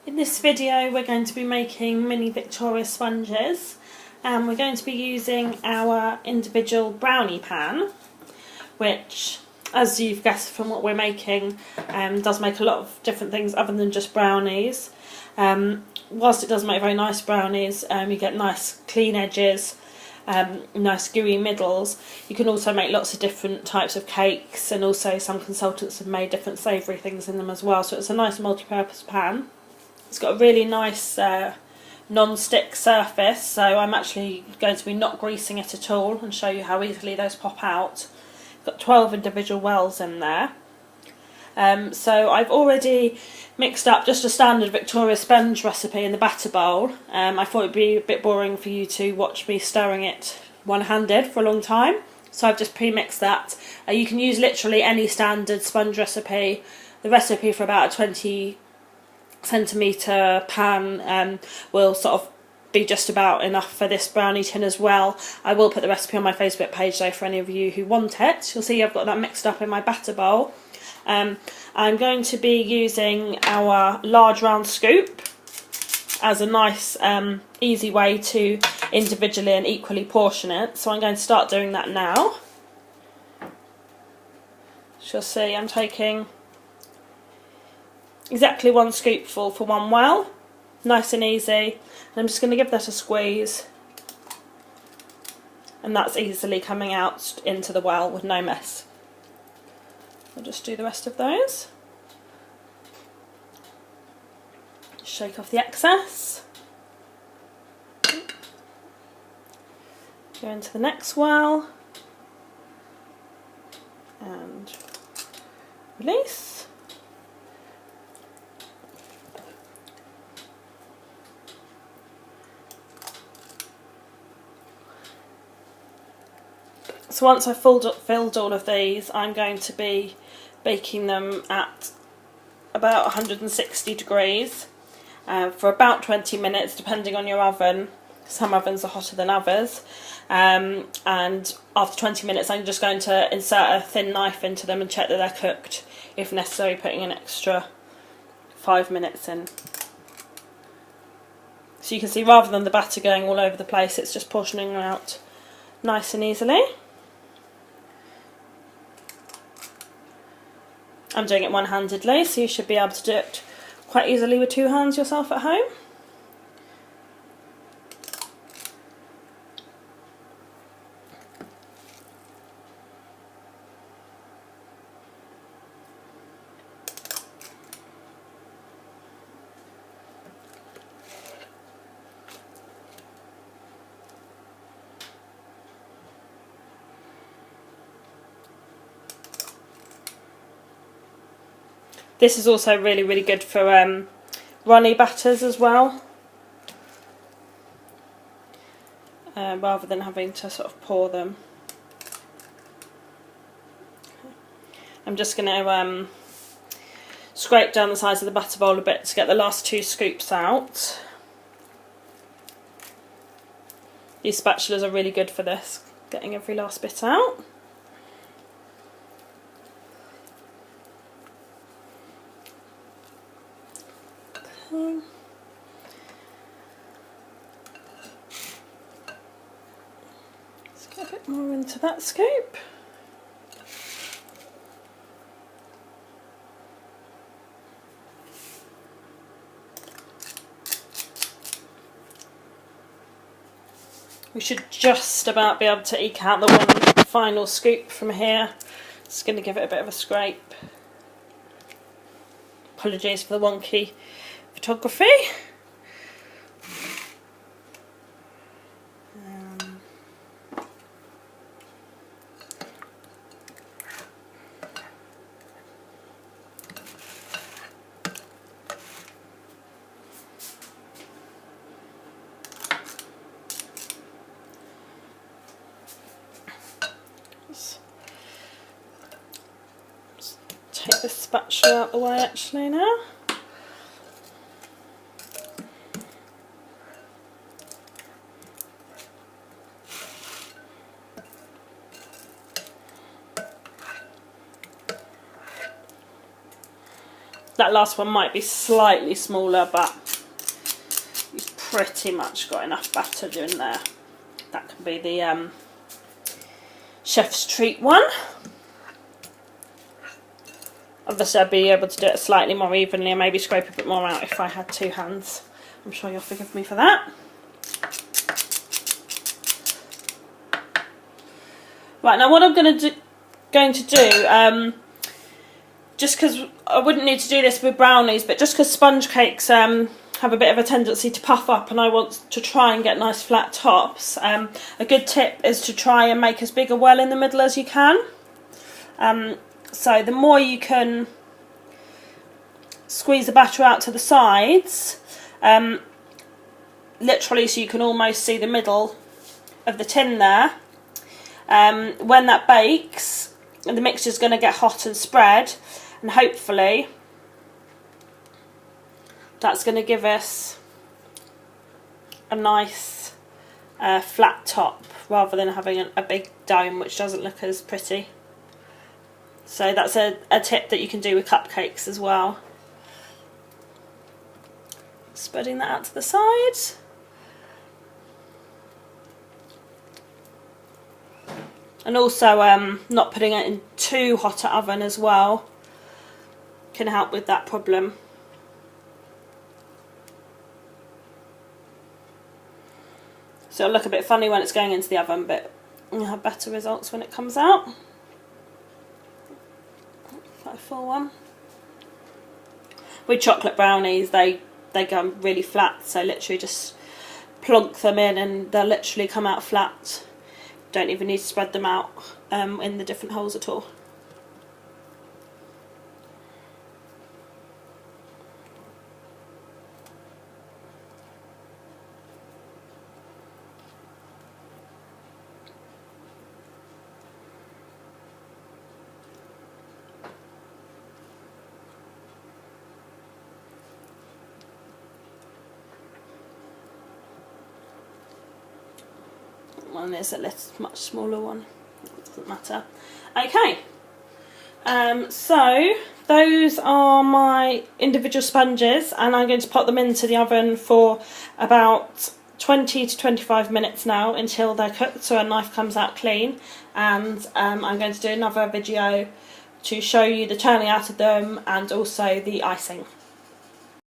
In this video we're going to be making mini Victoria sponges, and we're going to be using our individual brownie pan, which, as you've guessed from what we're making, does make a lot of different things other than just brownies. Whilst it does make very nice brownies, you get nice clean edges, nice gooey middles. You can also make lots of different types of cakes, and also some consultants have made different savoury things in them as well, so it's a nice multi-purpose pan. It's got a really nice non-stick surface, so I'm actually going to be not greasing it at all and show you how easily those pop out. Got 12 individual wells in there. So I've already mixed up just a standard Victoria sponge recipe in the batter bowl. I thought it would be a bit boring for you to watch me stirring it one-handed for a long time, so I've just pre-mixed that. You can use literally any standard sponge recipe. The recipe for about a 20cm pan will sort of be just about enough for this brownie tin as well. I will put the recipe on my Facebook page though for any of you who want it. You'll see I've got that mixed up in my batter bowl. I'm going to be using our large round scoop as a nice easy way to individually and equally portion it, so I'm going to start doing that now. You'll see I'm taking exactly one scoopful for one well, nice and easy, and I'm just going to give that a squeeze, and that's easily coming out into the well with no mess. I'll just do the rest of those. Shake off the excess. Go into the next well and release. So once I've filled all of these, I'm going to be baking them at about 160 degrees for about 20 minutes, depending on your oven. Some ovens are hotter than others. And after 20 minutes, I'm just going to insert a thin knife into them and check that they're cooked. If necessary, putting an extra 5 minutes in. So you can see, rather than the batter going all over the place, it's just portioning out nice and easily. I'm doing it one-handedly, so you should be able to do it quite easily with two hands yourself at home. This is also really good for runny batters as well, rather than having to sort of pour them. I'm just going to scrape down the sides of the batter bowl a bit to get the last two scoops out. These spatulas are really good for this, getting every last bit out. Let's get a bit more into that scoop. We should just about be able to eke out the one final scoop from here. Just going to give it a bit of a scrape. Apologies for the wonky photography. Take this spatula out the way actually now. That last one might be slightly smaller, but you've pretty much got enough batter in there. That can be the chef's treat one. Obviously I'd be able to do it slightly more evenly and maybe scrape a bit more out if I had two hands. I'm sure you'll forgive me for that. Right, now what I'm going to do, just because I wouldn't need to do this with brownies, but just because sponge cakes have a bit of a tendency to puff up and I want to try and get nice flat tops, a good tip is to try and make as big a well in the middle as you can. So the more you can squeeze the batter out to the sides, literally so you can almost see the middle of the tin there, when that bakes, the mixture's going to get hot and spread, and hopefully that's going to give us a nice flat top rather than having a big dome which doesn't look as pretty. So that's a tip that you can do with cupcakes as well. Spreading that out to the side. And also not putting it in too hot an oven as well can help with that problem. So it'll look a bit funny when it's going into the oven, but you'll have better results when it comes out. Quite a full one. With chocolate brownies, they go really flat, so literally just plonk them in and they'll literally come out flat. Don't even need to spread them out in the different holes at all. One is a little much smaller one, it doesn't matter. Okay, so those are my individual sponges, and I'm going to pop them into the oven for about 20 to 25 minutes now until they're cooked, so a knife comes out clean. And I'm going to do another video to show you the turning out of them and also the icing.